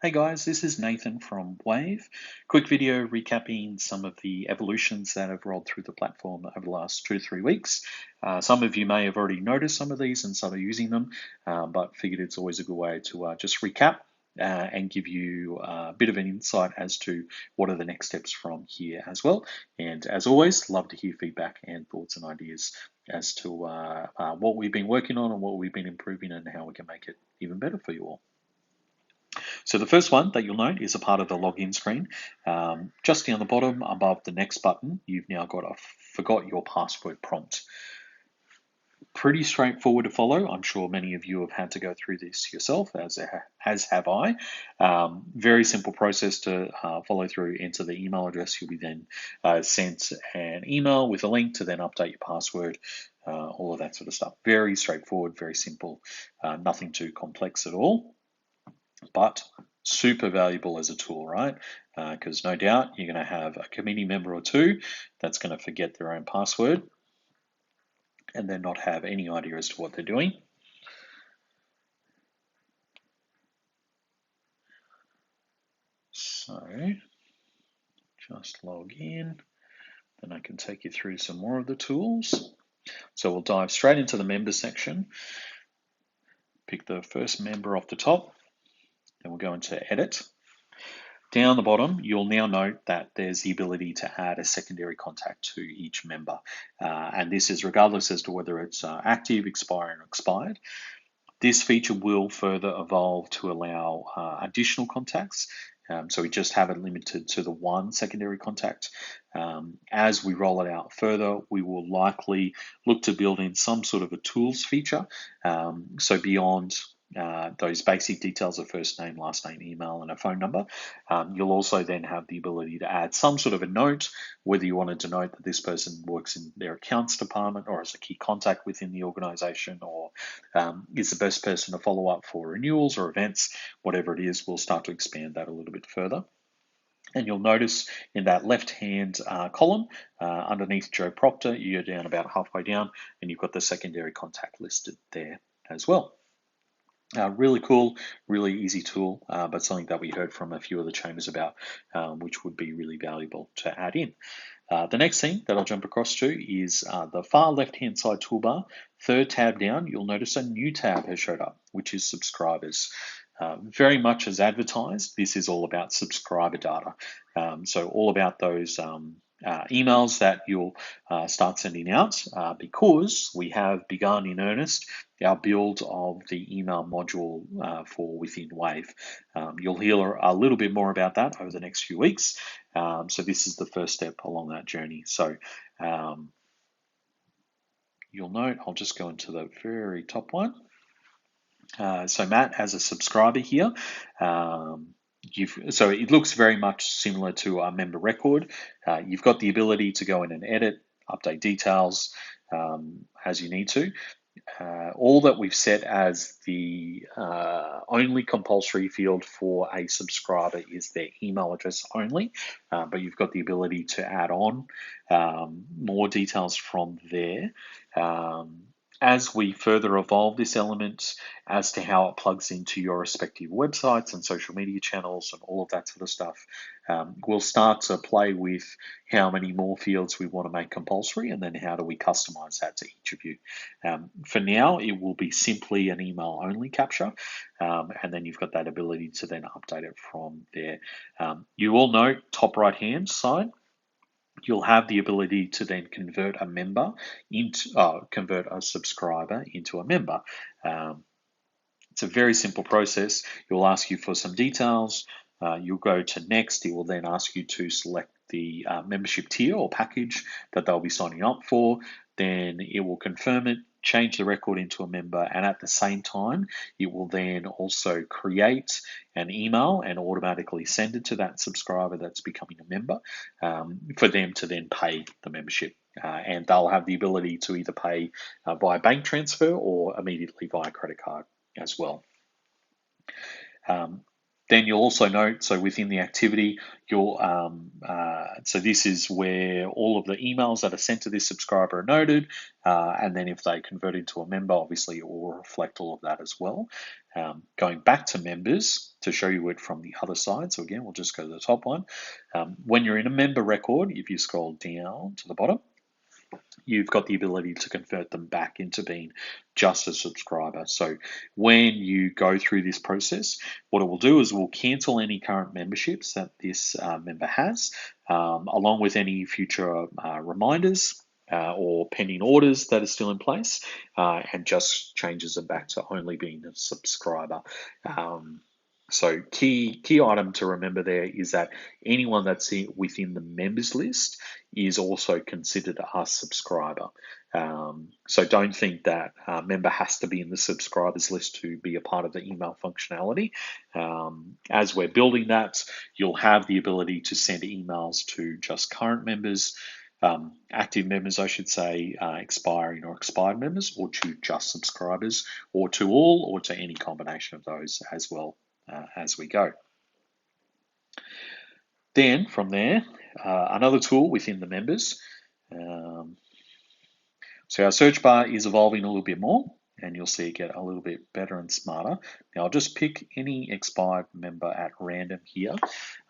Hey guys, this is Nathan from Wave. Quick video recapping some of the evolutions that have rolled through the platform over the last 2 to 3 weeks. Some of you may have already noticed some of these and started using them, but figured it's always a good way to just recap and give you a bit of an insight as to what are the next steps from here as well. And as always, love to hear feedback and thoughts and ideas as to what we've been working on and what we've been improving and how we can make it even better for you all. So the first one that you'll note is a part of the login screen. Just down the bottom above the next button, you've now got a forgot your password prompt. Pretty straightforward to follow. I'm sure many of you have had to go through this yourself, as have I. Very simple process to follow through. Enter the email address. You'll be then sent an email with a link to then update your password. All of that sort of stuff. Very straightforward, very simple. Nothing too complex at all. But super valuable as a tool, right? Because no doubt you're going to have a committee member or two that's going to forget their own password and then not have any idea as to what they're doing. So just log in, then I can take you through some more of the tools. So we'll dive straight into the member section, pick the first member off the top, then we'll go into edit. Down the bottom, you'll now note that there's the ability to add a secondary contact to each member. And this is regardless as to whether it's active, expiring, or expired. This feature will further evolve to allow additional contacts. So we just have it limited to the one secondary contact. As we roll it out further, we will likely look to build in some sort of a tools feature. So beyond those basic details of first name, last name, email, and a phone number. You'll also then have the ability to add some sort of a note, whether you wanted to note that this person works in their accounts department or as a key contact within the organization, or is the best person to follow up for renewals or events, whatever it is. We'll start to expand that a little bit further. And you'll notice in that left-hand column, underneath Joe Proctor, you're down about halfway down, and you've got the secondary contact listed there as well. Really cool, really easy tool, but something that we heard from a few of the chambers about, which would be really valuable to add in. The next thing that I'll jump across to is the far left-hand side toolbar. Third tab down, you'll notice a new tab has showed up, which is subscribers. Very much as advertised, this is all about subscriber data. So all about those emails that you'll start sending out because we have begun in earnest our build of the email module for within Wave. You'll hear a little bit more about that over the next few weeks. So this is the first step along that journey. So you'll note, I'll just go into the very top one. So Matt, as a subscriber here, so it looks very much similar to our member record. You've got the ability to go in and edit, update details as you need to. All that we've set as the only compulsory field for a subscriber is their email address only, but you've got the ability to add on more details from there. As we further evolve this element as to how it plugs into your respective websites and social media channels and all of that sort of stuff, we'll start to play with how many more fields we want to make compulsory and then how do we customize that to each of you. For now, it will be simply an email only capture, and then you've got that ability to then update it from there. You will note top right hand side, you'll have the ability to then convert a member into convert a subscriber into a member. It's a very simple process. It will ask you for some details. You'll go to next. It will then ask you to select the membership tier or package that they'll be signing up for. Then it will confirm it, change the record into a member, and at the same time, it will then also create an email and automatically send it to that subscriber that's becoming a member for them to then pay the membership. And they'll have the ability to either pay via bank transfer or immediately via credit card as well. Then you'll also note, so within the activity, so this is where all of the emails that are sent to this subscriber are noted, and then if they convert into a member, obviously it will reflect all of that as well. Going back to members to show you it from the other side, so again, we'll just go to the top one. When you're in a member record, if you scroll down to the bottom, you've got the ability to convert them back into being just a subscriber. So when you go through this process, what it will do is we'll cancel any current memberships that this member has, along with any future reminders or pending orders that are still in place, and just changes them back to only being a subscriber. So key item to remember there is that anyone that's within the members list is also considered a subscriber. So don't think that a member has to be in the subscribers list to be a part of the email functionality. As we're building that, you'll have the ability to send emails to just current members, active members, I should say, expiring or expired members, or to just subscribers, or to all, or to any combination of those as well. As we go. Then from there, another tool within the members. So our search bar is evolving a little bit more, and you'll see it get a little bit better and smarter. Now I'll just pick any expired member at random here.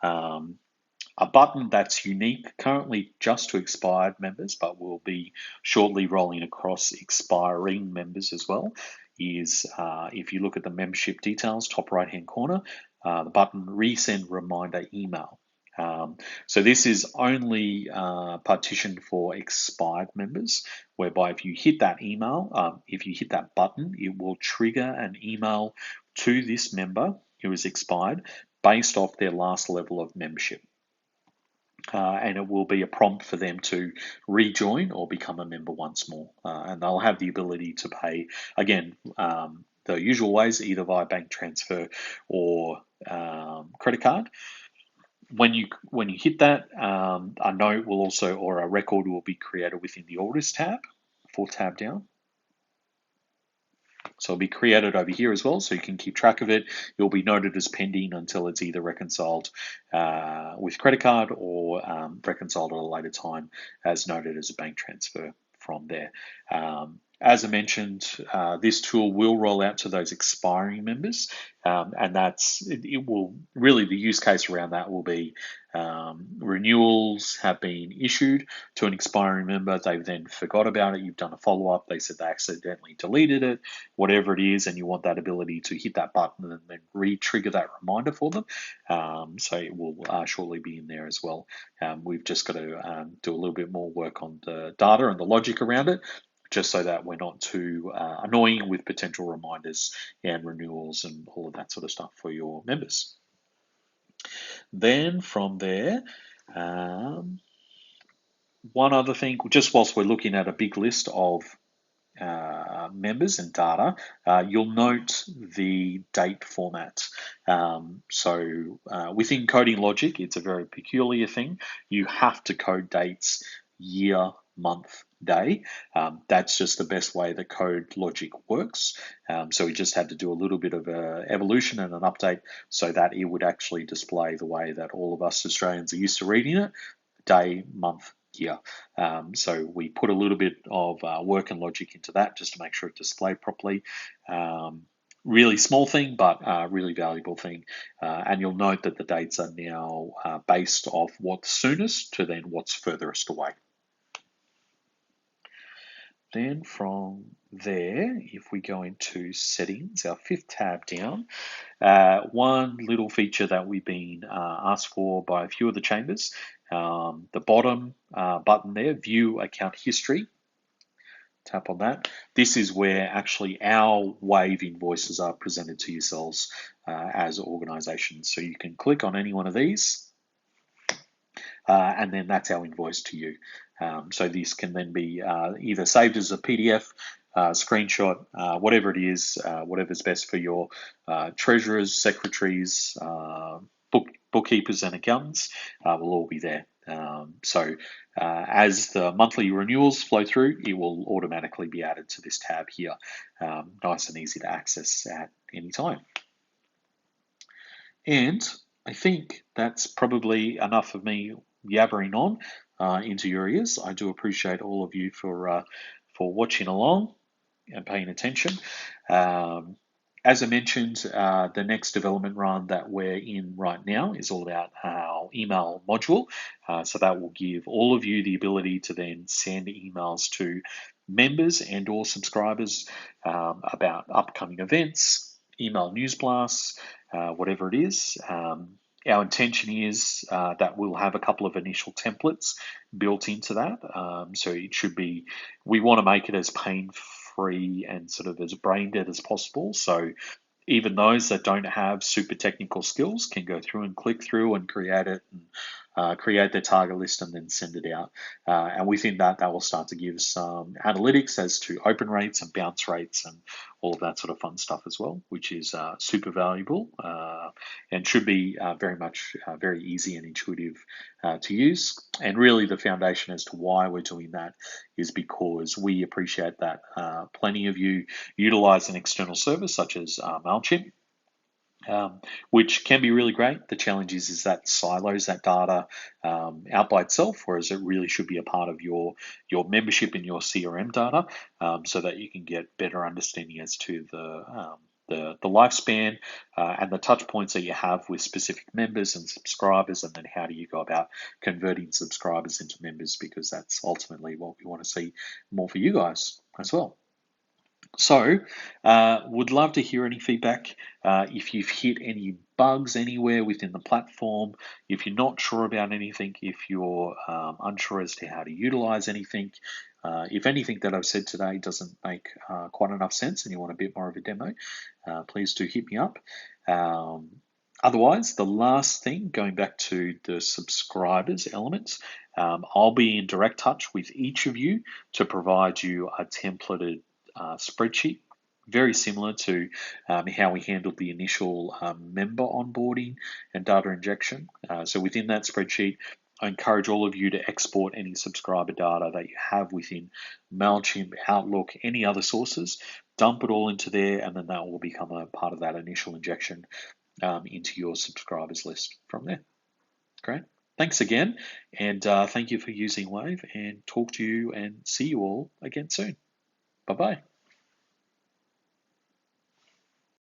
A button that's unique currently just to expired members, but will be shortly rolling across expiring members as well, is if you look at the membership details, top right hand corner, the button resend reminder email. So this is only partitioned for expired members, whereby if you hit that email, if you hit that button, it will trigger an email to this member who is expired based off their last level of membership. And it will be a prompt for them to rejoin or become a member once more. And they'll have the ability to pay, again, the usual ways, either via bank transfer or credit card. When you hit that, a note will also, or a record will be created within the orders tab, 4th tab down. So it'll be created over here as well, so you can keep track of it. It'll be noted as pending until it's either reconciled with credit card or reconciled at a later time as noted as a bank transfer from there. As I mentioned, this tool will roll out to those expiring members, and it will really, the use case around that will be renewals have been issued to an expiring member. They've then forgot about it. You've done a follow-up. They said they accidentally deleted it, whatever it is, and you want that ability to hit that button and then re-trigger that reminder for them. So it will shortly be in there as well. We've just got to do a little bit more work on the data and the logic around it, just so that we're not too annoying with potential reminders and renewals and all of that sort of stuff for your members. Then from there, one other thing, just whilst we're looking at a big list of members and data, you'll note the date format. So within coding logic, it's a very peculiar thing. You have to code dates year, month, day. That's just the best way the code logic works. So we just had to do a little bit of a evolution and an update so that it would actually display the way that all of us Australians are used to reading it, day, month, year. So we put a little bit of work and logic into that just to make sure it displayed properly. Really small thing, but really valuable thing. And you'll note that the dates are now based off what's soonest to then what's furthest away. Then from there, if we go into settings, our 5th tab down, one little feature that we've been asked for by a few of the chambers, the bottom button there, view account history. Tap on that. This is where actually our Wave invoices are presented to yourselves as organizations. So you can click on any one of these, and then that's our invoice to you. So this can then be either saved as a PDF, screenshot, whatever it is, whatever's best for your treasurers, secretaries, bookkeepers and accountants will all be there. So as the monthly renewals flow through, it will automatically be added to this tab here. Nice and easy to access at any time. And I think that's probably enough of me yabbering on into your ears. I do appreciate all of you for watching along and paying attention. Um, as I mentioned, the next development run that we're in right now is all about our email module. So that will give all of you the ability to then send emails to members and or subscribers about upcoming events, email news blasts, whatever it is. Our intention is that we'll have a couple of initial templates built into that. So it should be, we want to make it as pain free and sort of as brain dead as possible. So even those that don't have super technical skills can go through and click through and create it and create their target list and then send it out. And within that, that will start to give some analytics as to open rates and bounce rates and all of that sort of fun stuff as well, which is super valuable and should be very much very easy and intuitive to use. And really, the foundation as to why we're doing that is because we appreciate that plenty of you utilize an external service such as MailChimp, which can be really great. The challenge is that silos that data out by itself, whereas it really should be a part of your membership and your CRM data, so that you can get better understanding as to the lifespan and the touch points that you have with specific members and subscribers, and then how do you go about converting subscribers into members, because that's ultimately what we want to see more for you guys as well. So, would love to hear any feedback. If you've hit any bugs anywhere within the platform, if you're not sure about anything, if you're unsure as to how to utilize anything, if anything that I've said today doesn't make quite enough sense and you want a bit more of a demo, please do hit me up. Otherwise, the last thing, going back to the subscribers elements, I'll be in direct touch with each of you to provide you a templated spreadsheet, very similar to how we handled the initial member onboarding and data injection. So within that spreadsheet, I encourage all of you to export any subscriber data that you have within MailChimp, Outlook, any other sources, dump it all into there, and then that will become a part of that initial injection into your subscribers list from there. Great. Thanks again, and thank you for using Wave, and talk to you and see you all again soon. Bye-bye.